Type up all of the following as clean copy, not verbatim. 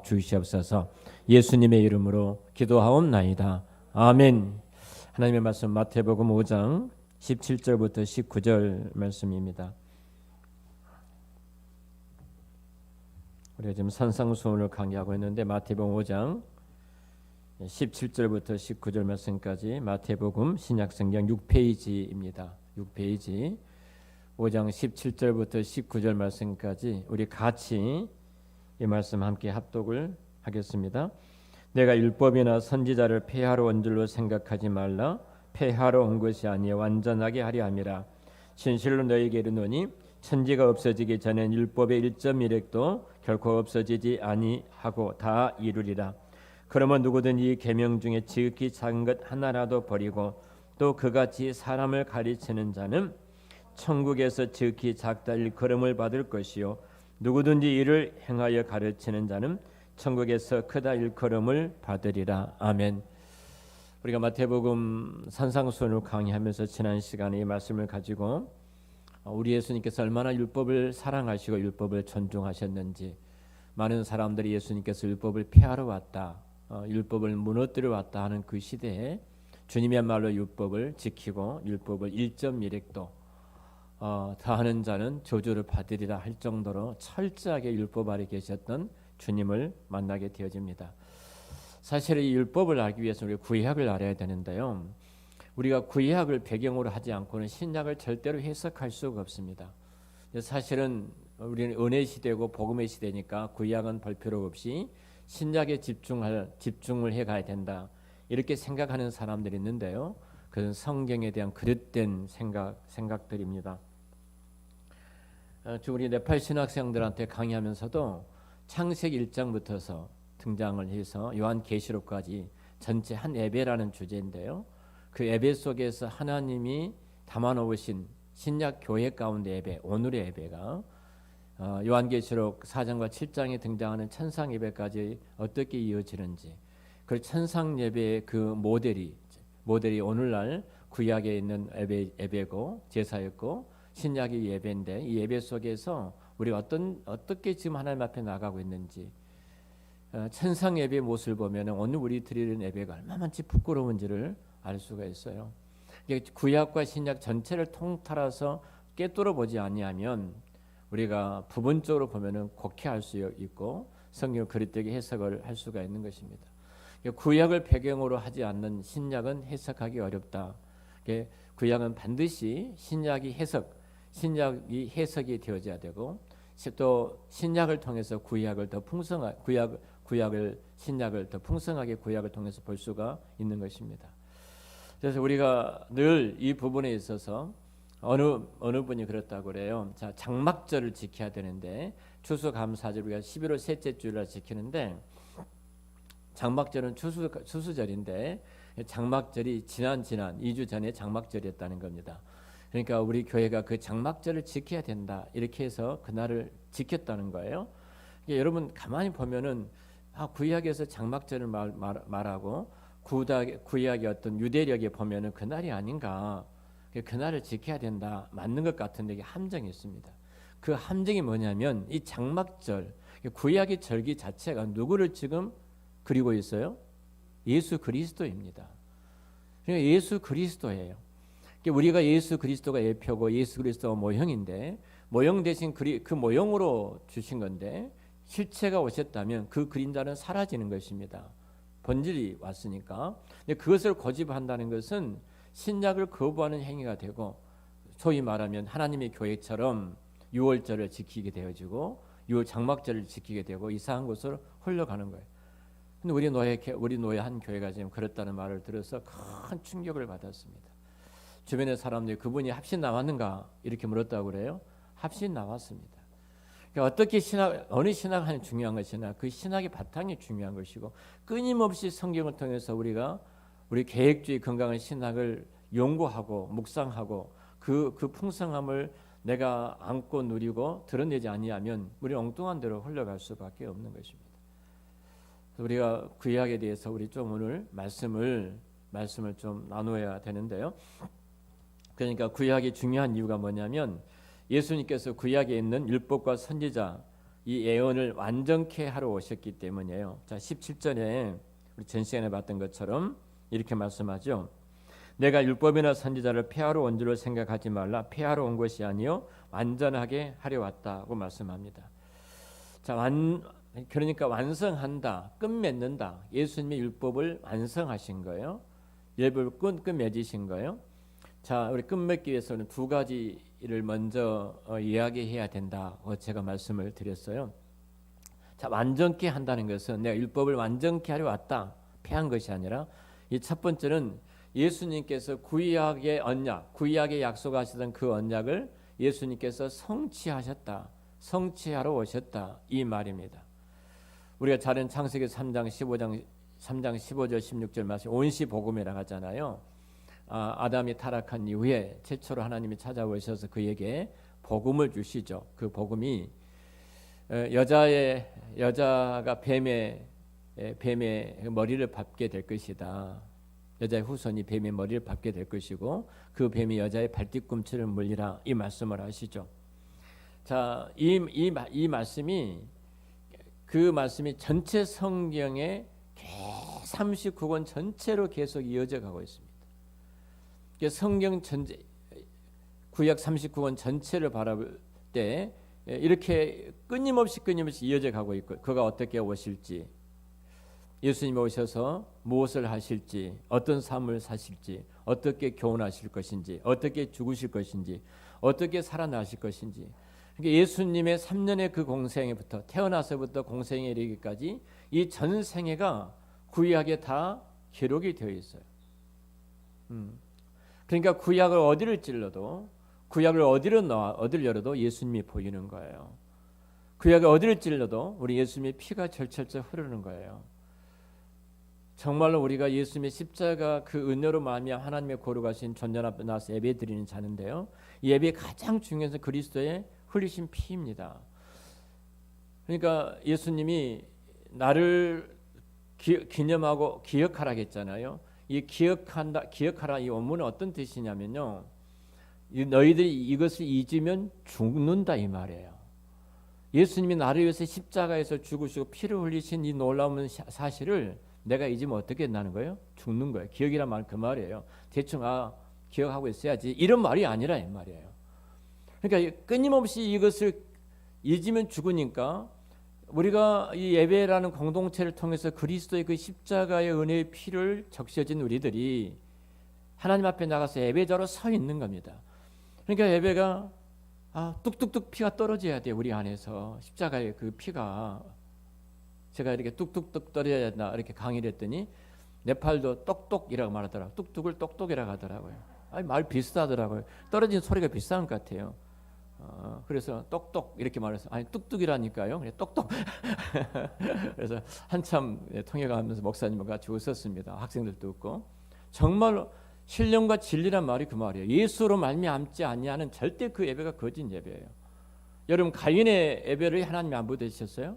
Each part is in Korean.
주시옵소서. 예수님의 이름으로 기도하옵나이다. 아멘. 하나님의 말씀 마태복음 5장 17절부터 19절 말씀입니다. 우리가 지금 산상수훈을 강의하고 있는데 마태복음 5장 17절부터 19절 말씀까지 마태복음 신약성경 6페이지입니다. 6페이지 5장 17절부터 19절 말씀까지 우리 같이 이 말씀 함께 합독을 하겠습니다. 내가 율법이나 선지자를 폐하러 온 줄로 생각하지 말라. 폐하러 온 것이 아니여 완전하게 하려 함이라. 진실로 너희에게 이르노니 천지가 없어지기 전엔 율법의 1.1획도 결코 없어지지 아니하고 다 이루리라. 그러면 누구든지 이 계명 중에 지극히 작은 것 하나라도 버리고 또 그같이 사람을 가르치는 자는 천국에서 지극히 작다 일컬음을 받을 것이요 누구든지 이를 행하여 가르치는 자는 천국에서 크다 일컬음을 받으리라. 아멘. 우리가 마태복음 산상수훈을 강의하면서 지난 시간에 이 말씀을 가지고 우리 예수님께서 얼마나 율법을 사랑하시고 율법을 존중하셨는지, 많은 사람들이 예수님께서 율법을 폐하러 왔다, 율법을 무너뜨려 왔다 하는 그 시대에 주님이야말로 율법을 지키고 율법을 1.1획도 다하는 자는 저주를 받으리라 할 정도로 철저하게 율법 아래 계셨던 주님을 만나게 되어집니다. 사실 이 율법을 알기 위해서 우리가 구약을 알아야 되는데요, 우리가 구약을 배경으로 하지 않고는 신약을 절대로 해석할 수가 없습니다. 사실은 우리는 은혜 시대고 복음의 시대니까 구약은 볼 필요 없이 신약에 집중을 해가야 된다, 이렇게 생각하는 사람들이 있는데요, 그건 성경에 대한 그릇된 생각들입니다. 우리 네팔 신학생들한테 강의하면서도 창세기 1장부터서 등장을 해서 요한계시록까지 전체 한 예배라는 주제인데요, 그 예배 속에서 하나님이 담아놓으신 신약 교회 가운데 예배, 오늘의 예배가 요한계시록 4장과 7장에 등장하는 천상 예배까지 어떻게 이어지는지, 그 천상 예배의 그 모델이 오늘날 구약에 있는 예배고 제사였고 신약의 예배인데, 이 예배 속에서 우리가 어떻게 지금 하나님 앞에 나가고 있는지, 천상 예배의 모습을 보면 오늘 우리 드리는 예배가 얼마만치 부끄러운지를 알 수가 있어요. 구약과 신약 전체를 통틀어서 꿰뚫어 보지 아니하면 우리가 부분적으로 보면은 곡해할 수 있고 성경을 그릇되게 해석을 할 수가 있는 것입니다. 구약을 배경으로 하지 않는 신약은 해석하기 어렵다. 구약은 반드시 신약이 해석이 되어져야 되고, 또 신약을 통해서 신약을 더 풍성하게 구약을 통해서 볼 수가 있는 것입니다. 그래서 우리가 늘 이 부분에 있어서 어느 분이 그렇다고 그래요. 자, 장막절을 지켜야 되는데 추수감사절 우리가 11월 셋째 주일날 지키는데, 장막절은 추수절인데 장막절이 지난 2주 전에 장막절이었다는 겁니다. 그러니까 우리 교회가 그 장막절을 지켜야 된다, 이렇게 해서 그날을 지켰다는 거예요. 여러분 가만히 보면은 구약에서 장막절을 말하고 구약의 어떤 유대력에 보면은 그날이 아닌가, 그날을 지켜야 된다, 맞는 것 같은데 이게 함정이 있습니다. 그 함정이 뭐냐면 이 장막절, 구약의 절기 자체가 누구를 지금 그리고 있어요? 예수 그리스도입니다. 그러니까 예수 그리스도예요. 우리가 예수 그리스도가 예표고 예수 그리스도가 모형인데, 모형 대신 그 모형으로 주신 건데, 실체가 오셨다면 그 그림자는 사라지는 것입니다. 본질이 왔으니까. 그것을 고집한다는 것은 신약을 거부하는 행위가 되고, 소위 말하면 하나님의 교회처럼 유월절을 지키게 되어지고 유월 장막절을 지키게 되고 이상한 곳으로 흘러가는 거예요. 근데 우리 노예 한 교회가 지금 그렇다는 말을 들어서 큰 충격을 받았습니다. 주변의 사람들이 그분이 합신 나왔는가 이렇게 물었다고 그래요. 합신 나왔습니다. 그러니까 어떻게 어느 신학이 중요한 것이나 그 신학의 바탕이 중요한 것이고, 끊임없이 성경을 통해서 우리 계획주의 건강한 신학을 연구하고 묵상하고 그 풍성함을 내가 안고 누리고 드러내지 아니하면 우리 엉뚱한 대로 흘러갈 수밖에 없는 것입니다. 우리가 구약에 대해서 우리 좀 오늘 말씀을 좀 나누어야 되는데요. 그러니까 구약이 중요한 이유가 뭐냐면 예수님께서 구약에 있는 율법과 선지자 이 예언을 완전케 하러 오셨기 때문이에요. 자, 17절에 우리 전 시간에 봤던 것처럼 이렇게 말씀하죠. 내가 율법이나 선지자를 폐하러 온 줄을 생각하지 말라. 폐하러 온 것이 아니요 완전하게 하려 왔다고 말씀합니다. 자, 그러니까 완성한다, 끝맺는다. 예수님의 율법을 완성하신 거예요. 율법을 끝맺으신 거예요. 자, 우리 끝맺기 위해서는 두 가지를 먼저 이야기해야 된다고 제가 말씀을 드렸어요. 자, 완전케 한다는 것은 내가 율법을 완전케 하려 왔다, 폐한 것이 아니라, 이 첫 번째는 예수님께서 구약의 언약, 구약의 약속하시던 그 언약을 예수님께서 성취하셨다, 성취하러 오셨다, 이 말입니다. 우리가 잘 아는 창세기 3장 15절 16절 말씀, 온시복음이라고 하잖아요. 아담이 타락한 이후에 최초로 하나님이 찾아오셔서 그에게 복음을 주시죠. 그 복음이 여자가 뱀의 머리를 밟게 될 것이다. 여자의 후손이 뱀의 머리를 밟게 될 것이고 그 뱀이 여자의 발뒤꿈치를 물리라, 이 말씀을 하시죠. 자, 이 말씀이, 그 말씀이 전체 성경의 39권 전체로 계속 이어져 가고 있습니다. 성경 전체, 구약 39권 전체를 바라볼 때 이렇게 끊임없이 이어져 가고 있고, 그가 어떻게 오실지, 예수님이 오셔서 무엇을 하실지, 어떤 삶을 사실지, 어떻게 교훈하실 것인지, 어떻게 죽으실 것인지, 어떻게 살아나실 것인지. 그러니까 예수님의 3년의 그 공생애부터, 태어나서부터 공생에 이르기까지 이 전 생애가 구약에 다 기록이 되어 있어요. 그러니까 구약을 어디를 찔러도, 구약을 어디를 열어도 예수님이 보이는 거예요. 구약을 어디를 찔러도 우리 예수님의 피가 절철절 흐르는 거예요. 정말로 우리가 예수님의 십자가 그 은혜로 말미암아 하나님의 거룩하신 전전 앞에 나서 예배 드리는 자는데요, 이 예배의 가장 중요한 것은 그리스도의 흘리신 피입니다. 그러니까 예수님이 나를 기념하고 기억하라 했잖아요. 이 기억하라, 이 원문은 어떤 뜻이냐면요, 너희들이 이것을 잊으면 죽는다, 이 말이에요. 예수님이 나를 위해서 십자가에서 죽으시고 피를 흘리신 이 놀라운 사실을 내가 잊으면 어떻게 된다는 거예요? 죽는 거예요. 기억이란 말 그 말이에요. 대충 기억하고 있어야지, 이런 말이 아니라 이 말이에요. 그러니까 끊임없이 이것을 잊으면 죽으니까 우리가 이 예배라는 공동체를 통해서 그리스도의 그 십자가의 은혜의 피를 적셔진 우리들이 하나님 앞에 나가서 예배자로 서 있는 겁니다. 그러니까 예배가 뚝뚝뚝 피가 떨어져야 돼요. 우리 안에서 십자가의 그 피가, 제가 이렇게 뚝뚝뚝 떨어져야 된다 이렇게 강의를 했더니 네팔도 똑똑이라고 말하더라고요. 뚝뚝을 똑똑이라고 하더라고요. 말 비슷하더라고요. 떨어진 소리가 비슷한 것 같아요. 그래서 똑똑 이렇게 말해서, 뚝뚝이라니까요. 그래, 똑똑. 그래서 한참 통역하면서 목사님과 같이 웃었습니다. 학생들도 웃고. 정말로 신령과 진리란 말이 그 말이에요. 예수로 말미암지 아니하는 절대 그 예배가 거짓 예배예요. 여러분, 가인의 예배를 하나님이 안 받으셨어요?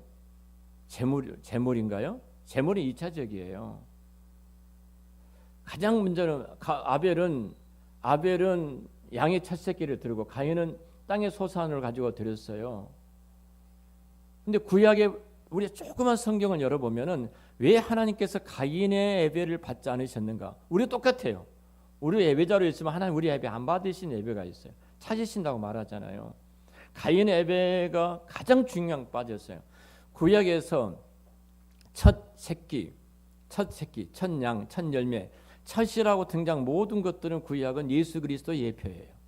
제물인가요? 제물이 2차적이에요. 가장 문제는 아벨은 양의 첫 새끼를 드리고 가인은 땅의 소산을 가지고 드렸어요. 근데 구약에 우리 조그만 성경을 열어보면은 왜 하나님께서 가인의 예배를 받지 않으셨는가? 우리 똑같아요. 우리 예배자로 있으면 하나님 우리 예배 안 받으신 예배가 있어요. 찾으신다고 말하잖아요. 가인의 예배가 가장 중요한 빠졌어요. 구약에서 첫 새끼, 첫 양, 첫 열매, 첫이라고 등장 모든 것들은 구약은 예수 그리스도의 예표예요.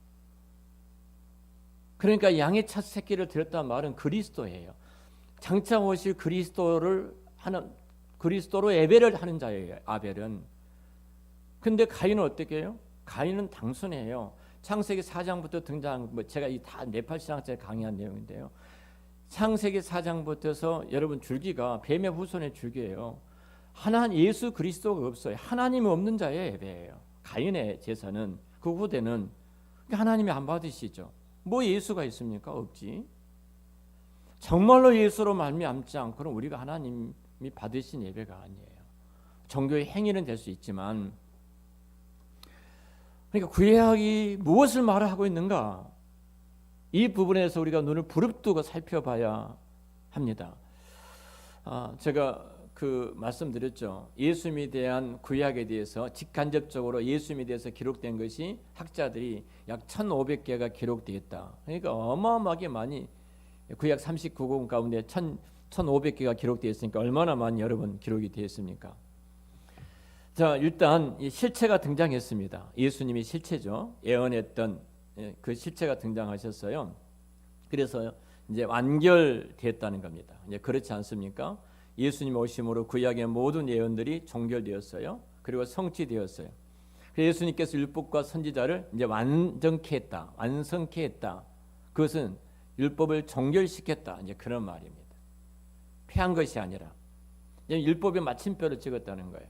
그러니까 양의 첫 새끼를 드렸다는 말은 그리스도예요. 장차 오실 그리스도로 예배를 하는 자예요, 아벨은. 근데 가인은 어떻게 해요? 가인은 단순해요. 창세기 4장부터 등장, 제가 이 다 네팔 신학자에 강의한 내용인데요. 창세기 4장부터서 여러분 줄기가 뱀의 후손의 줄기예요. 예수 그리스도가 없어요. 하나님이 없는 자의 예배예요. 가인의 제사는, 그 후대는 하나님이 안 받으시죠. 뭐 예수가 있습니까? 없지. 정말로 예수로 말미암지 않고는 우리가 하나님이 받으신 예배가 아니에요. 종교의 행위는 될 수 있지만, 그러니까 구약이 무엇을 말하고 있는가? 이 부분에서 우리가 눈을 부릅뜨고 살펴봐야 합니다. 제가 그 말씀드렸죠. 예수님에 대한 구약에 대해서 직간접적으로 예수님에 대해서 기록된 것이 학자들이 약 1,500개가 기록되었다. 그러니까 어마어마하게 많이 구약 39권 가운데 1,500개가 기록되어 있으니까 얼마나 많이 여러분 기록이 되었습니까? 자, 일단 이 실체가 등장했습니다. 예수님이 실체죠. 예언했던 그 실체가 등장하셨어요. 그래서 이제 완결됐다는 겁니다. 이제 그렇지 않습니까? 예수님 오심으로 구약의 모든 예언들이 종결되었어요. 그리고 성취되었어요. 예수님께서 율법과 선지자를 이제 완전케 했다, 완성케 했다. 그것은 율법을 종결시켰다. 이제 그런 말입니다. 폐한 것이 아니라 율법의 마침표를 찍었다는 거예요.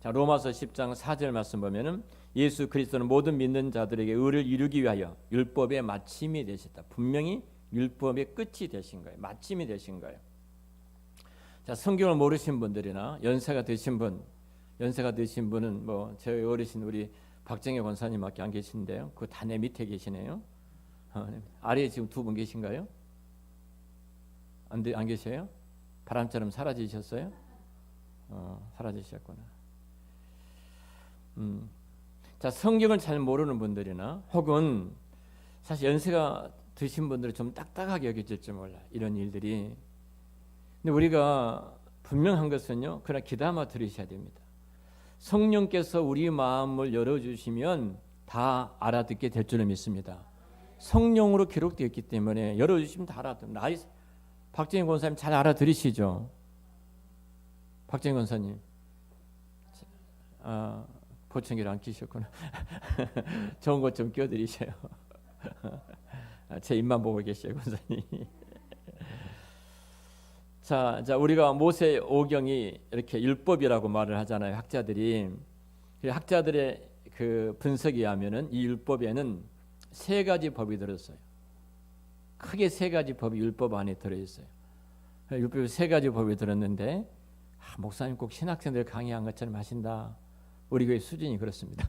자, 로마서 10장 4절 말씀 보면은 예수 그리스도는 모든 믿는 자들에게 의를 이루기 위하여 율법의 마침이 되셨다. 분명히 율법의 끝이 되신 거예요. 마침이 되신 거예요. 자, 성경을 모르신 분들이나 연세가 드신 분은 뭐 저희 어르신 우리 박정혜 권사님밖에 안 계신데요. 그 다 내 밑에 계시네요. 아래에 지금 두 분 계신가요? 안 계셔요? 바람처럼 사라지셨어요? 사라지셨구나. 자, 성경을 잘 모르는 분들이나 혹은 사실 연세가 드신 분들은 좀 딱딱하게 여겨질지 몰라. 이런 일들이. 근데 우리가 분명한 것은요. 그러나 귀담아 들으셔야 됩니다. 성령께서 우리 마음을 열어주시면 다 알아듣게 될 줄을 믿습니다. 성령으로 기록되어 있기 때문에 열어주시면 다 알아듣는. 박정희 권사님 잘 알아들으시죠? 박정희 권사님. 보청기를 안 끼셨구나. 좋은 것 좀 껴드리셔요. 제 입만 보고 계셔요, 권사님. 자, 우리가 모세 오경이 이렇게 율법이라고 말을 하잖아요, 학자들이. 학자들의 그 분석에 하면은 이 율법에는 세 가지 법이 들었어요. 크게 세 가지 법이 율법 안에 들어있어요. 율법에 세 가지 법이 들었는데 목사님 꼭 신학생들 강의한 것처럼 하신다. 우리 교회 수준이 그렇습니다.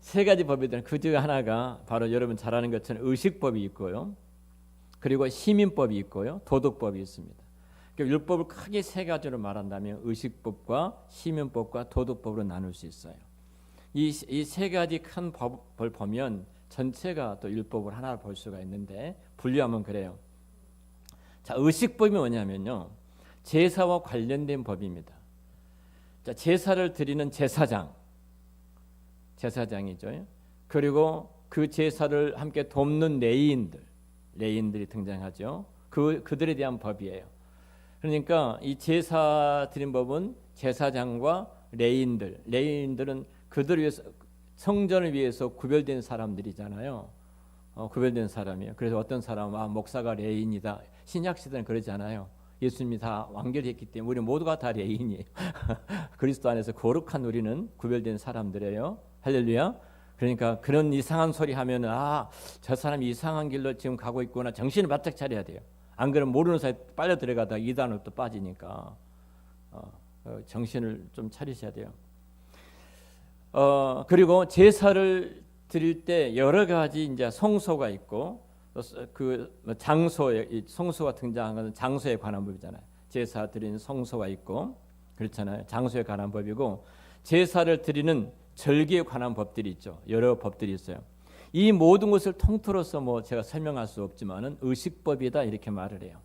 세 가지 법이 들은 그 중 하나가 바로 여러분 잘 아는 것처럼 의식법이 있고요. 그리고 시민법이 있고요. 도덕법이 있습니다. 그러니까 율법을 크게 세 가지로 말한다면 의식법과 시민법과 도덕법으로 나눌 수 있어요. 이 세 가지 큰 법을 보면 전체가 또 율법을 하나 볼 수가 있는데 분류하면 그래요. 자, 의식법이 뭐냐면요. 제사와 관련된 법입니다. 자, 제사를 드리는 제사장이죠. 그리고 그 제사를 함께 돕는 레인들이 등장하죠. 그들에 대한 법이에요. 그러니까 이 제사 드린 법은 제사장과 레인들은 그들을 위해서 성전을 위해서 구별된 사람들이잖아요. 구별된 사람이에요. 그래서 어떤 사람은 목사가 레인이다. 신약 시대는 그러지 않아요. 예수님이 다 완결했기 때문에 우리 모두가 다 레인이에요. 그리스도 안에서 거룩한 우리는 구별된 사람들이에요. 할렐루야. 그러니까 그런 이상한 소리 하면은 저 사람이 이상한 길로 지금 가고 있구나. 정신을 바짝 차려야 돼요. 안 그러면 모르는 사이에 빨려 들어가다가 이단으로 또 빠지니까 정신을 좀 차리셔야 돼요. 그리고 제사를 드릴 때 여러 가지 이제 성소가 있고 그 장소에 성소가 등장한 것은 장소에 관한 법이잖아요. 제사 드리는 성소가 있고 그렇잖아요. 장소에 관한 법이고 제사를 드리는 절기에 관한 법들이 있죠. 여러 법들이 있어요. 이 모든 것을 통틀어서 뭐 제가 설명할 수 없지만은 의식법이다 이렇게 말을 해요.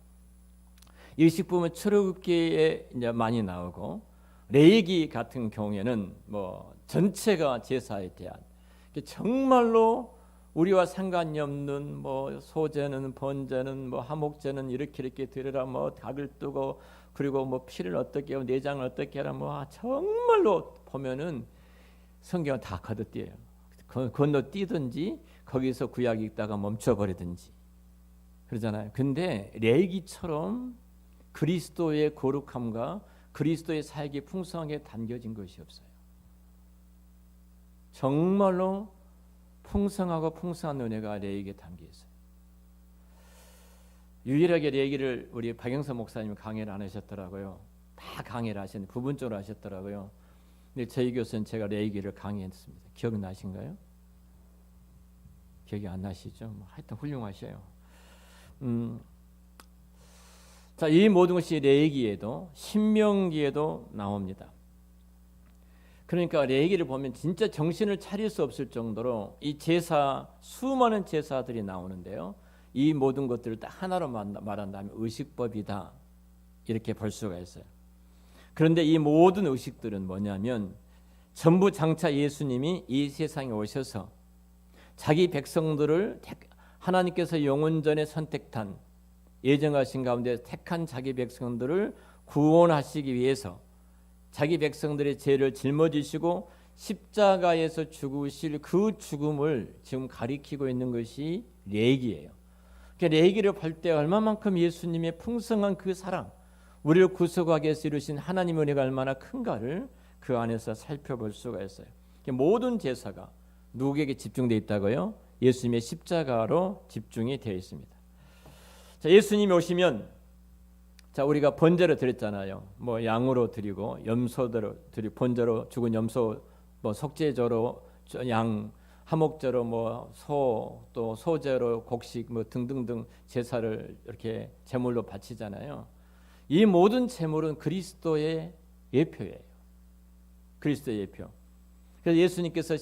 의식법은 출애굽기에 이제 많이 나오고 레위기 같은 경우에는 뭐 전체가 제사에 대한 정말로 우리와 상관이 없는 뭐 소제는 번제는 뭐 화목제는 이렇게 드려라 뭐 닭을 뜨고 그리고 뭐 피를 어떻게 하고 내장을 어떻게 하라 뭐 정말로 보면은 성경은 다 건너뛰어요. 건너뛰든지 거기서 구약 읽다가 멈춰버리든지 그러잖아요. 근데 레위기처럼 그리스도의 거룩함과 그리스도의 사역이 풍성하게 담겨진 것이 없어요. 정말로 풍성하고 풍성한 은혜가 레위기에 담겨 있어요. 유일하게 레위기를 우리 박영서 목사님 강의를 안 하셨더라고요. 다 강의를 하셨는데 부분적으로 하셨더라고요. 근데 저희 교수는 제가 레위기를 강의했습니다. 기억나신가요? 기억이 안 나시죠? 하여튼 훌륭하셔요. 자, 이 모든 것이 레위기에도 신명기에도 나옵니다. 그러니까 레위기를 보면 진짜 정신을 차릴 수 없을 정도로 이 제사, 수많은 제사들이 나오는데요. 이 모든 것들을 딱 하나로 말한다면 의식법이다, 이렇게 볼 수가 있어요. 그런데 이 모든 의식들은 뭐냐면 전부 장차 예수님이 이 세상에 오셔서 자기 백성들을 하나님께서 영원 전에 선택한, 예정하신 가운데 택한 자기 백성들을 구원하시기 위해서 자기 백성들의 죄를 짊어지시고 십자가에서 죽으실 그 죽음을 지금 가리키고 있는 것이 레위기예요. 그러니까 레위기를 볼 때 얼마만큼 예수님의 풍성한 그 사랑, 우리를 구속하기 위해서 이루신 하나님의 은혜가 얼마나 큰가를 그 안에서 살펴볼 수가 있어요. 모든 제사가 누구에게 집중되어 있다고요? 예수님의 십자가로 집중이 되어 있습니다. 자, 예수님이 오시면, 자, 우리가 번제로 드렸잖아요. 뭐 양으로 드리고 염소대로 드리고, 번제로 죽은 염소, 뭐 속죄제로 양, 화목제로 뭐 소, 또 소제로 곡식 뭐 등등등 제사를 이렇게 제물로 바치잖아요. 이 모든 제물은 그리스도의 예표예요. 그리스도의 예표. 그래서 예수님께서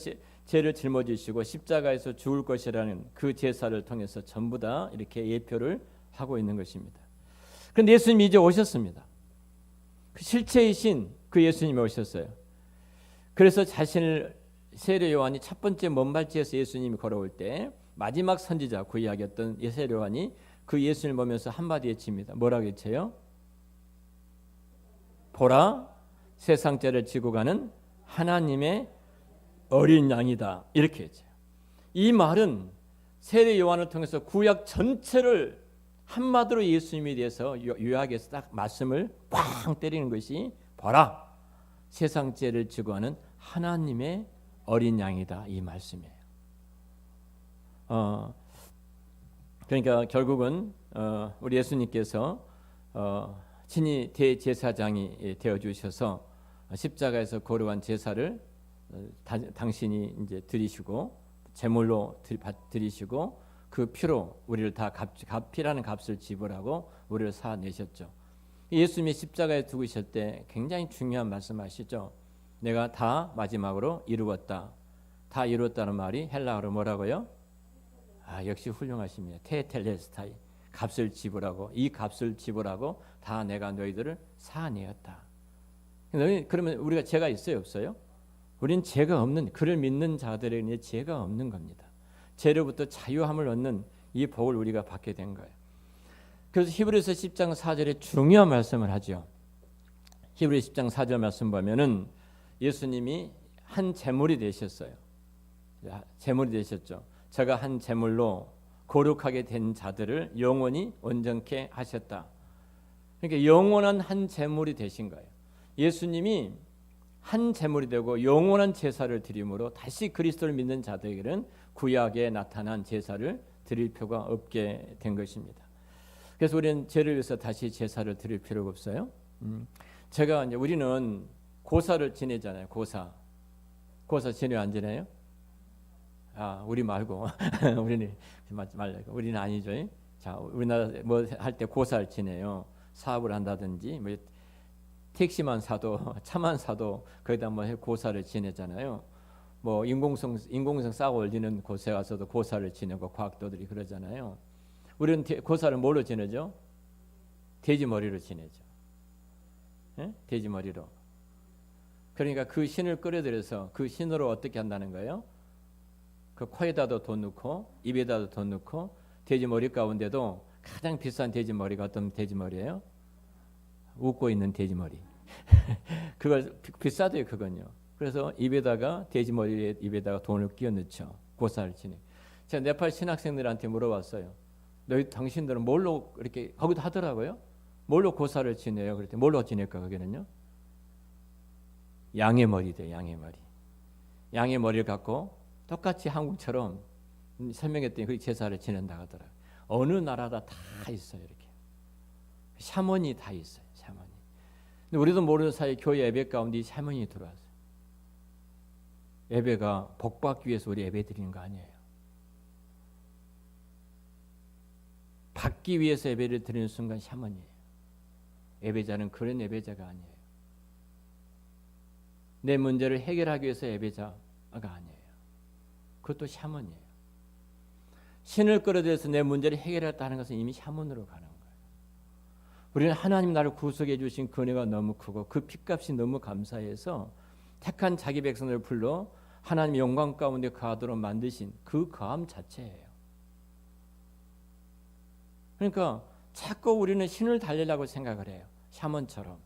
죄를 짊어지시고 십자가에서 죽을 것이라는 그 제사를 통해서 전부 다 이렇게 예표를 하고 있는 것입니다. 그런데 예수님이 이제 오셨습니다. 그 실체이신 그 예수님이 오셨어요. 그래서 자신을, 세례 요한이 첫 번째 먼발치에서 예수님이 걸어올 때 마지막 선지자, 그 이야기였던 세례 요한이 그 예수님을 보면서 한마디 외칩니다. 뭐라고 외쳐요? 보라, 세상 죄를 지고 가는 하나님의 어린 양이다, 이렇게 했죠. 이 말은 세례 요한을 통해서 구약 전체를 한마디로 예수님에 대해서 요약해서 딱 말씀을 꽝 때리는 것이, 보라, 세상 죄를 지고 가는 하나님의 어린 양이다, 이 말씀이에요. 그러니까 결국은 우리 예수님께서 친히 대제사장이 되어 주셔서 십자가에서 거룩한 제사를 당신이 이제 드리시고 제물로 드리시고 그 피로 우리를 다 피라는 값을 지불하고 우리를 사내셨죠. 예수님이 십자가에 죽으실 때 굉장히 중요한 말씀하시죠. 내가 다 마지막으로 이루었다. 다 이루었다는 말이 헬라어로 뭐라고요? 역시 훌륭하십니다. 테텔레스타이, 값을 지불하고, 이 값을 지불하고 다 내가 너희들을 사내었다. 그러면 우리가 죄가 있어요, 없어요? 우리는 죄가 없는, 그를 믿는 자들에게 죄가 없는 겁니다. 죄로부터 자유함을 얻는 이 복을 우리가 받게 된 거예요. 그래서 히브리서 10장 4절에 중요한 말씀을 하죠. 히브리 10장 4절 말씀 보면은 예수님이 한 제물이 되셨어요. 제물이 되셨죠. 제가 한 제물로 거룩하게 된 자들을 영원히 온전케 하셨다. 그러니까 영원한 한 제물이 되신 거예요. 예수님이 한 제물이 되고 영원한 제사를 드림으로 다시 그리스도를 믿는 자들에게는 구약에 나타난 제사를 드릴 필요가 없게 된 것입니다. 그래서 우리는 죄를 위해서 다시 제사를 드릴 필요가 없어요. 제가 이제 우리는 고사를 지내잖아요. 고사 지내요, 안 지내요? 우리 말고 우리는 말고 우리는 아니죠. 자, 우리나라 뭐 할 때 고사를 지내요. 사업을 한다든지 뭐 택시만 사도 차만 사도 거기다 뭐 고사를 지내잖아요. 뭐 인공성 싹 올리는 곳에 가서도 고사를 지내고 과학도들이 그러잖아요. 우리는 고사를 뭘로 지내죠? 돼지머리로 지내죠. 예? 돼지머리로. 그러니까 그 신을 끌어들여서 그 신으로 어떻게 한다는 거예요? 그 코에다도 돈 넣고 입에다도 돈 넣고, 돼지머리 가운데도 가장 비싼 돼지머리가 어떤 돼지머리예요? 웃고 있는 돼지머리. 그걸 비싸대요, 그건요. 그래서 입에다가 돼지머리 입에다가 돈을 끼워 넣죠. 고사를 지내. 제가 네팔 신학생들한테 물어봤어요. 당신들은 뭘로 이렇게 거기도 하더라고요. 뭘로 고사를 지내요? 그랬더니 뭘로 지낼까 거기는요? 양의 머리대, 양의 머리. 양의 머리를 갖고 똑같이 한국처럼 설명했더니 그 제사를 지낸다 하더라고요. 어느 나라다 다 있어요, 이렇게. 샤먼이 다 있어요, 샤먼이. 근데 우리도 모르는 사이에 교회 예배 가운데 샤먼이 들어왔어요. 예배가 복받기 위해서 우리 예배 드리는 거 아니에요. 받기 위해서 예배를 드리는 순간 샤먼이에요. 예배자는 그런 예배자가 아니에요. 내 문제를 해결하기 위해서 예배자가 아니에요. 그것도 샤먼이에요. 신을 끌어들여서 내 문제를 해결했다는 것은 이미 샤먼으로 가는 거예요. 우리는 하나님 나를 구속해 주신 그 은혜가 너무 크고 그 핏값이 너무 감사해서 택한 자기 백성을 불러 하나님의 영광 가운데 거하도록 만드신 그 거함 자체예요. 그러니까 자꾸 우리는 신을 달리려고 생각을 해요. 샤먼처럼.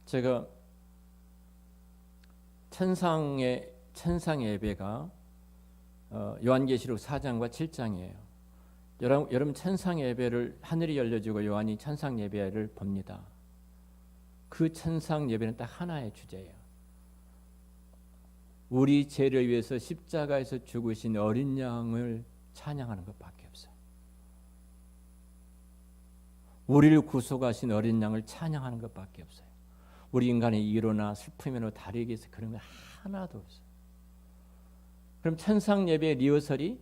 제가 천상의 예배가 요한계시록 4장과 7장이에요. 여러분 천상 예배를 하늘이 열려지고 요한이 천상 예배를 봅니다. 그 천상 예배는 딱 하나의 주제예요. 우리 죄를 위해서 십자가에서 죽으신 어린 양을 찬양하는 것밖에 없어요. 우리를 구속하신 어린 양을 찬양하는 것밖에 없어요. 우리 인간의 이로나 슬픔이나 다르게 해서 그런 거 하나도 없어요. 그럼 천상 예배의 리허설이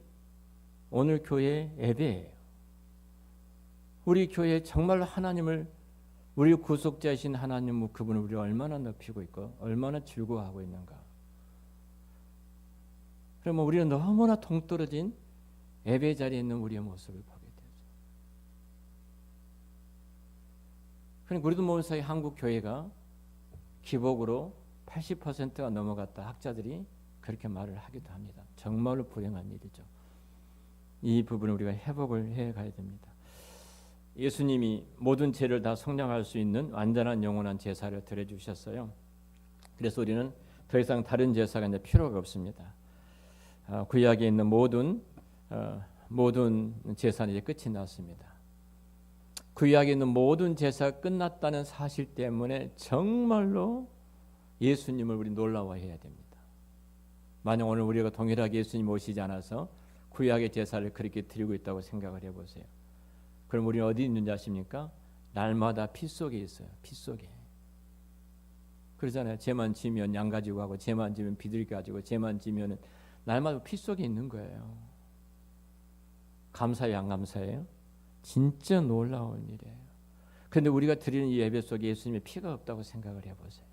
오늘 교회 예배예요. 우리 교회에 정말로 하나님을 우리 구속자이신 하나님 그분을 우리가 얼마나 높이고 있고 얼마나 즐거워하고 있는가. 그러면 우리는 너무나 동떨어진 예배 자리에 있는 우리의 모습을 보게 되죠. 그러니까 우리도 모르는 사이 한국 교회가 기복으로 80%가 넘어갔다 학자들이 그렇게 말을 하기도 합니다. 정말로 불행한 일이죠. 이 부분을 우리가 회복을 해가야 됩니다. 예수님이 모든 죄를 다 속량할 수 있는 완전한 영원한 제사를 드려주셨어요. 그래서 우리는 더 이상 다른 제사가 이제 필요가 없습니다. 구약에 있는 모든 제사는 이제 끝이 났습니다. 구약에 있는 모든 제사가 끝났다는 사실 때문에 정말로 예수님을 우리 놀라워해야 됩니다. 만약 오늘 우리가 동일하게 예수님 오시지 않아서 구약의 제사를 그렇게 드리고 있다고 생각을 해보세요. 그럼 우리는 어디 있는지 아십니까? 날마다 피 속에 있어요. 피 속에. 그러잖아요. 죄만 지면 양 가지고 가고 죄만 지면 비둘기 가지고 죄만 지면 날마다 피 속에 있는 거예요. 감사해요, 안 감사해요? 진짜 놀라운 일이에요. 그런데 우리가 드리는 이 예배 속에 예수님의 피가 없다고 생각을 해보세요.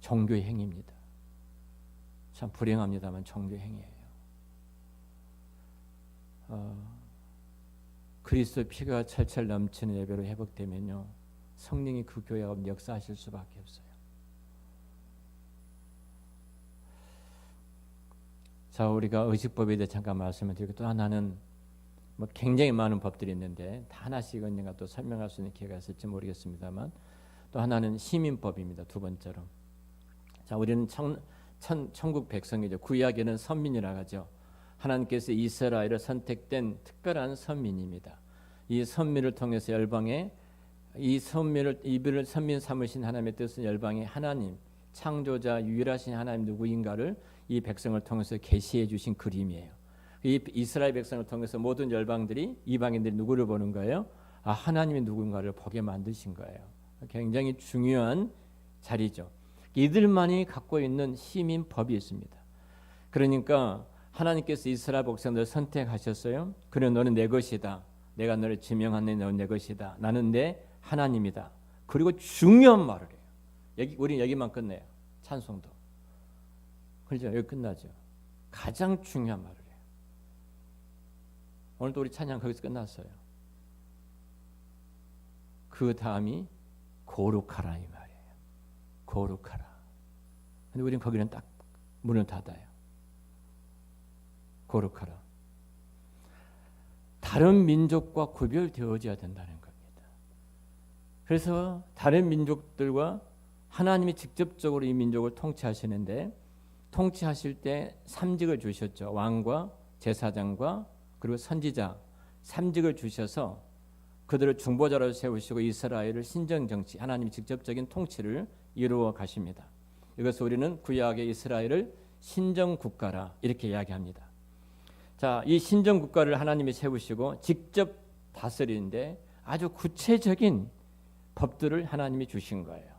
종교의 행위입니다. 참 불행합니다만 종교의 행위예요. 그리스도의 피가 철철 넘치는 예배로 회복되면요, 성령이 그 교회 가운데 역사하실 수밖에 없어요. 자, 우리가 의식법에 대해 잠깐 말씀을 드리고 또 하나는 뭐 굉장히 많은 법들이 있는데 다 하나씩 언젠가 또 설명할 수 있는 기회가 있을지 모르겠습니다만 또 하나는 시민법입니다. 두 번째로. 자, 우리는 천국 백성이죠. 구약에는 선민이라고 하죠. 하나님께서 이스라엘을 선택된 특별한 선민입니다. 이 선민을 통해서 열방에 이 선민을 선민 삼으신 하나님의 뜻은 열방에 하나님 창조자 유일하신 하나님 누구인가를 이 백성을 통해서 계시해 주신 그림이에요. 이 이스라엘 백성을 통해서 모든 열방들이 이방인들이 누구를 보는 거예요? 하나님이 누군가를 보게 만드신 거예요. 굉장히 중요한 자리죠. 이들만이 갖고 있는 시민법이 있습니다. 그러니까 하나님께서 이스라엘 백성들을 선택하셨어요. 그래 너는 내 것이다. 내가 너를 지명하네. 너는 내 것이다. 나는 내 하나님이다. 그리고 중요한 말을 해요. 우리는 여기만 끝내요. 찬송도. 그렇죠? 여기 끝나죠. 가장 중요한 말을 해요. 오늘도 우리 찬양 거기서 끝났어요. 그 다음이 거룩하라 이 말이에요. 거룩하라. 근데 우리는 거기는 딱 문을 닫아요. 거룩하라. 다른 민족과 구별되어져야 된다는 겁니다. 그래서 다른 민족들과 하나님이 직접적으로 이 민족을 통치하시는데 통치하실 때 3직을 주셨죠. 왕과 제사장과 그리고 선지자 3직을 주셔서 그들을 중보자로 세우시고 이스라엘을 신정정치 하나님이 직접적인 통치를 이루어 가십니다. 이것을 우리는 구약의 이스라엘을 신정국가라 이렇게 이야기합니다. 자, 이 신정국가를 하나님이 세우시고 직접 다스리는데 아주 구체적인 법들을 하나님이 주신 거예요.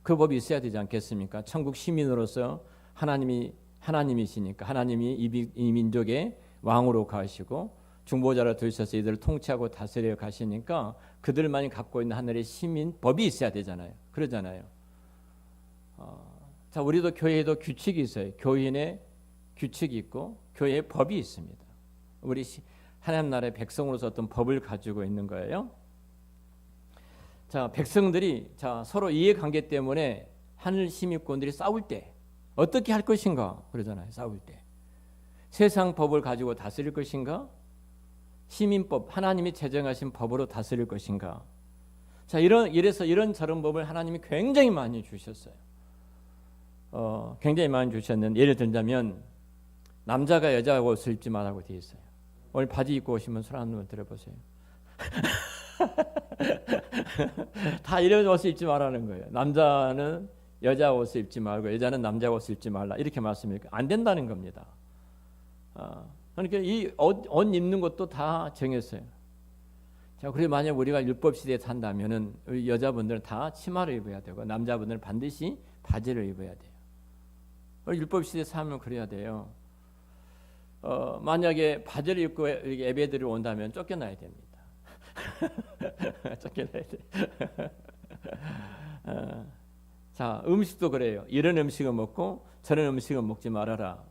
그 법이 있어야 되지 않겠습니까? 천국 시민으로서 하나님이 하나님이시니까 하나님이 이 민족의 왕으로 가시고 중보자로 두셔서 이들을 통치하고 다스려 가시니까 그들만이 갖고 있는 하늘의 시민 법이 있어야 되잖아요. 그러잖아요. 자, 우리도 교회에도 규칙이 있어요. 교인의 규칙이 있고 교회의 법이 있습니다. 우리 하나님 나라의 백성으로서 어떤 법을 가지고 있는 거예요. 자, 백성들이 서로 이해관계 때문에 하늘 시민권들이 싸울 때 어떻게 할 것인가 그러잖아요. 싸울 때 세상 법을 가지고 다스릴 것인가, 시민법 하나님이 제정하신 법으로 다스릴 것인가. 자, 이래서 이런 법을 하나님이 굉장히 많이 주셨어요. 굉장히 많이 주셨는데 예를 들자면 남자가 여자 옷을 입지 말라고 되어 있어요. 오늘 바지 입고 오시면 손 한번 들어보세요. 다 이런 옷을 입지 말라는 거예요. 남자는 여자 옷을 입지 말고 여자는 남자 옷을 입지 말라 이렇게 말씀이니까 안 된다는 겁니다. 그러니까 이 옷 입는 것도 다 정했어요. 자, 그리고 만약 우리가 율법 시대에 산다면은 우리 여자분들은 다 치마를 입어야 되고 남자분들은 반드시 바지를 입어야 돼요. 율법 시대에 살면 그래야 돼요. 만약에 바지를 입고 예배드리 온다면 쫓겨나야 됩니다. 쫓겨나야 돼. 자, 음식도 그래요. 이런 음식을 먹고 저런 음식을 먹지 말아라.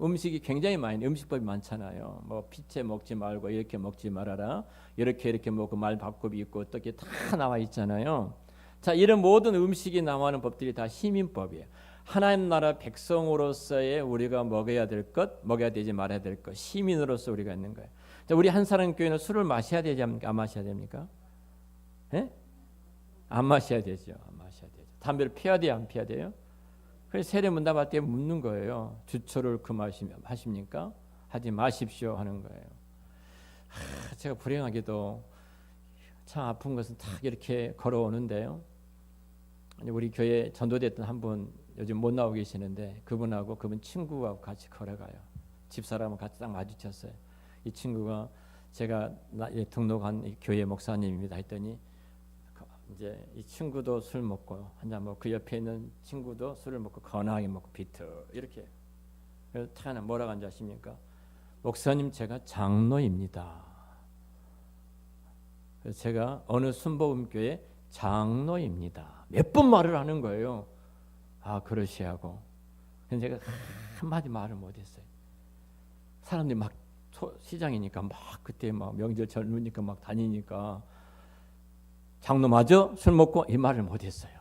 음식이 굉장히 많이 음식법이 많잖아요. 뭐 피채 먹지 말고 이렇게 먹지 말아라. 이렇게 먹고 말 밥굽이 있고 어떻게 다 나와 있잖아요. 자, 이런 모든 음식이 나와는 법들이 다 시민법이에요. 하나님 나라 백성으로서의 우리가 먹어야 될 것, 먹어야 되지 말아야 될 것, 시민으로서 우리가 있는 거예요. 자, 우리 한사람 교회는 술을 마셔야 되지 않습니까? 안 마셔야 됩니까? 예? 안 마셔야 되죠. 안 마셔야 되죠. 담배를 피워야 돼요? 안 피워야 돼요? 그래서 세례 문답할 때 묻는 거예요. 주초를 금하십니까? 하지 마십시오 하는 거예요. 제가 불행하게도 참 아픈 것은 딱 이렇게 걸어오는데요. 우리 교회 전도됐던 한 분 요즘 못 나오고 계시는데 그분하고 그분 친구하고 같이 걸어가요. 집사람은 같이 딱 마주쳤어요. 이 친구가 제가 등록한 교회 목사님입니다 했더니 이제 이 친구도 술 먹고 한잔 먹고 그 옆에 있는 친구도 술을 먹고 건하게 먹고 비틀 이렇게. 그래서 타나 뭐라고 한지 아십니까? 목사님 제가 장로입니다. 그래서 제가 어느 순복음교회 장로입니다. 몇 번 말을 하는 거예요. 아, 그러시하고. 근데 제가 한마디 말을 못했어요. 사람들이 막 시장이니까 막 그때 막 명절 젊으니까 막 다니니까 장로 맞아? 술 먹고 이 말을 못했어요.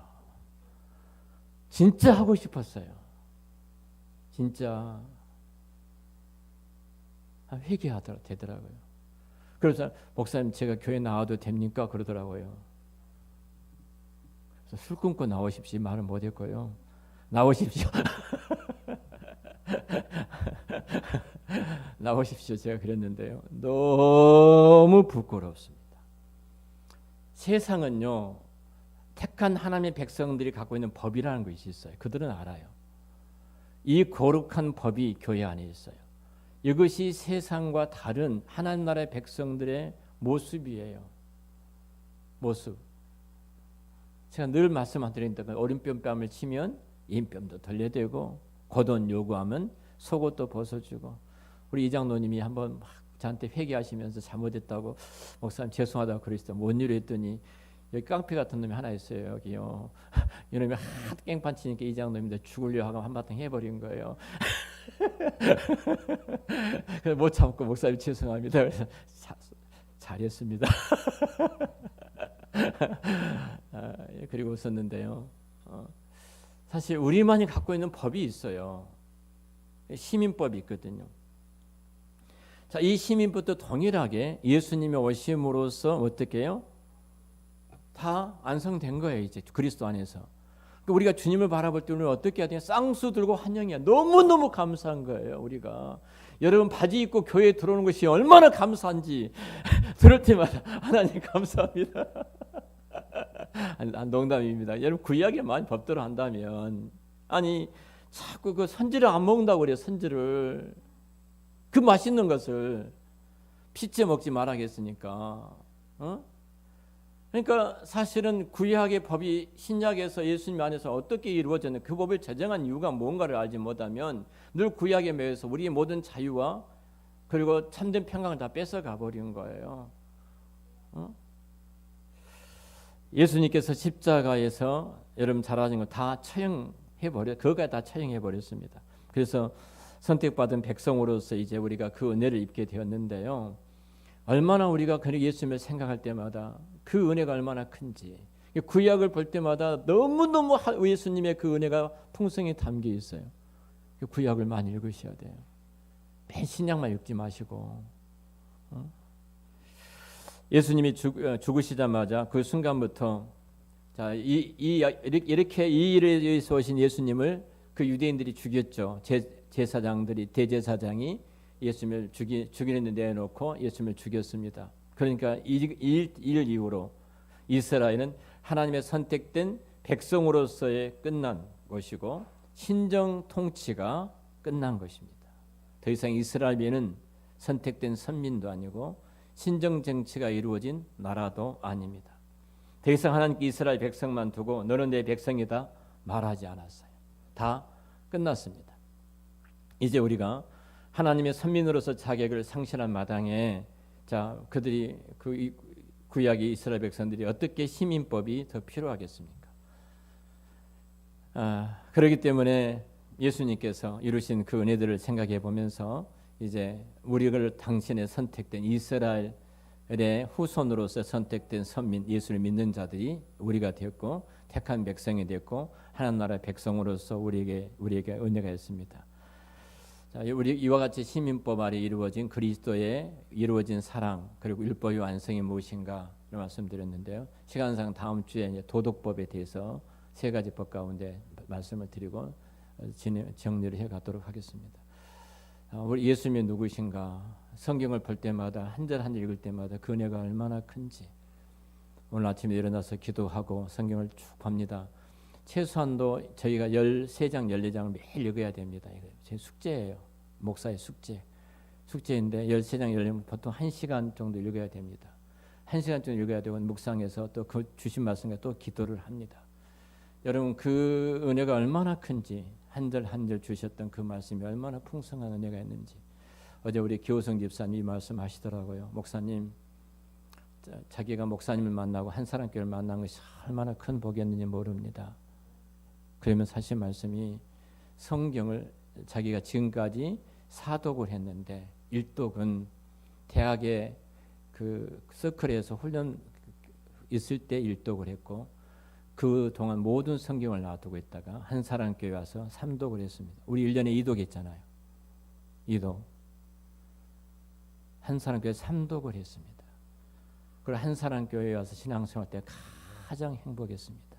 진짜 하고 싶었어요. 진짜 되더라고요. 그래서 목사님 제가 교회 나와도 됩니까? 그러더라고요. 그래서 술 끊고 나오십시오. 말을 못했고요. 나오십시오. 나오십시오. 제가 그랬는데요. 너무 부끄럽습니다. 세상은요, 택한 하나님의 백성들이 갖고 있는 법이라는 것이 있어요. 그들은 알아요. 이 거룩한 법이 교회 안에 있어요. 이것이 세상과 다른 하나님 나라의 백성들의 모습이에요. 모습. 제가 늘 말씀드리는데 오른뺨을 치면 왼뺨도 돌려대고 겉옷 요구하면 속옷도 벗어주고 우리 이장로님이 한번 막 저한테 회개하시면서 잘못했다고 목사님 죄송하다고 그러시더라고요. 뭔 일을 했더니 여기 깡패 같은 놈이 하나 있어요. 여기요. 이놈이 하도 깽판 치니까 이장로님들 죽으려 하고 한바탕 해버린 거예요. 그래서 못 참고 목사님 죄송합니다. 그래서 잘했습니다. 그리고 웃었는데요. 사실 우리만이 갖고 있는 법이 있어요. 시민법이 있거든요. 자, 이 시민법도 동일하게 예수님의 오심으로써 어떻게 해요? 다 완성된 거예요. 이제 그리스도 안에서. 그러니까 우리가 주님을 바라볼 때 우리는 어떻게 해야 되냐? 쌍수 들고 환영이야. 너무너무 감사한 거예요. 우리가. 여러분 바지 입고 교회에 들어오는 것이 얼마나 감사한지 들을 때마다 하나님 감사합니다. 농담입니다. 여러분 그 이야기 많이 법대로 한다면 아니 자꾸 그 선지를 안 먹는다고 그래요. 선지를 그 맛있는 것을 피째 먹지 말아겠으니까 그러니까 사실은 구약의 법이 신약에서 예수님 안에서 어떻게 이루어졌는지 그 법을 제정한 이유가 뭔가를 알지 못하면 늘 구약에 매여서 우리의 모든 자유와 그리고 참된 평강을 다 뺏어가 버린 거예요. 예수님께서 십자가에서 여러분 잘 아시는 거 다 처형해 버려, 그거가 다 처형해 버렸습니다. 그래서 선택받은 백성으로서 이제 우리가 그 은혜를 입게 되었는데요. 얼마나 우리가 그 예수님을 생각할 때마다 그 은혜가 얼마나 큰지, 구약을 볼 때마다 너무너무 예수님의 그 은혜가 풍성히 담겨 있어요. 구약을 많이 읽으셔야 돼요. 맨 신약만 읽지 마시고. 예수님이 죽으시자마자 그 순간부터 자, 이렇게 이 일에 의해서 오신 예수님을 그 유대인들이 죽였죠. 제사장들이, 대제사장이 예수님을 죽이는 데 내놓고 예수님을 죽였습니다. 그러니까 이 일 이후로 이스라엘은 하나님의 선택된 백성으로서의 끝난 것이고 신정 통치가 끝난 것입니다. 더 이상 이스라엘은 선택된 선민도 아니고 신정 정치가 이루어진 나라도 아닙니다. 더 이상 하나님께 이스라엘 백성만 두고 너는 내 백성이다 말하지 않았어요. 다 끝났습니다. 이제 우리가 하나님의 선민으로서 자격을 상실한 마당에 자 그들이 그 구약의 이스라엘 백성들이 어떻게 시민법이 더 필요하겠습니까? 그렇기 때문에 예수님께서 이루신 그 은혜들을 생각해 보면서 이제 우리를 당신의 선택된 이스라엘의 후손으로서 선택된 선민 예수를 믿는 자들이 우리가 되었고 택한 백성이 되었고 하나님 나라의 백성으로서 우리에게 은혜가 있습니다. 자, 우리 이와 같이 시민법 아래 이루어진 그리스도의 이루어진 사랑 그리고 율법의 완성이 무엇인가 말씀드렸는데요. 시간상 다음 주에 이제 도덕법에 대해서 세 가지 법 가운데 말씀을 드리고 정리를 해가도록 하겠습니다. 우리 예수님이 누구신가? 성경을 볼 때마다 한 절 한 절 읽을 때마다 그 은혜가 얼마나 큰지. 오늘 아침에 일어나서 기도하고 성경을 쭉 봅니다. 최소한도 저희가 13장, 14장을 매일 읽어야 됩니다. 이거 제 숙제예요. 목사의 숙제인데 13장, 14장 보통 1시간 정도 읽어야 됩니다. 1시간 정도 읽어야 되고 묵상해서 또 그 주신 말씀과 또 기도를 합니다. 여러분 그 은혜가 얼마나 큰지 한 절 한 절 주셨던 그 말씀이 얼마나 풍성한 은혜가 있는지 어제 우리 기호성 집사님이 말씀하시더라고요. 목사님 자기가 목사님을 만나고 한 사람끼리 만난 것이 얼마나 큰 복이었는지 모릅니다. 그러면 사실 말씀이 성경을 자기가 지금까지 사독을 했는데 일독은 대학의 그 서클에서 훈련 있을 때 일독을 했고 그 동안 모든 성경을 놔두고 있다가 한 사람 교회 와서 3독을 했습니다. 우리 1년에 2독 했잖아요. 2독. 한 사람 교회 3독을 했습니다. 그리고 한 사람 교회에 와서 신앙생활 때 가장 행복했습니다.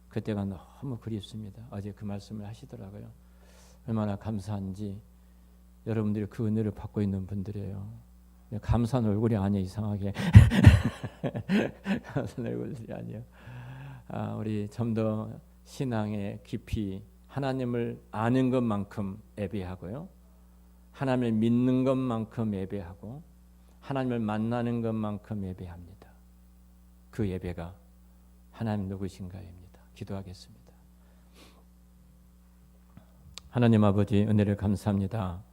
그때가 너무 그립습니다. 어제 그 말씀을 하시더라고요. 얼마나 감사한지 여러분들이 그 은혜를 받고 있는 분들이에요. 감사한 얼굴이 아니에요. 이상하게 감사한 얼굴이 아니에요. 우리 좀 더 신앙의 깊이 하나님을 아는 것만큼 예배하고요. 하나님을 믿는 것만큼 예배하고 하나님을 만나는 것만큼 예배합니다. 그 예배가 하나님 누구신가입니다. 기도하겠습니다. 하나님 아버지 은혜를 감사합니다.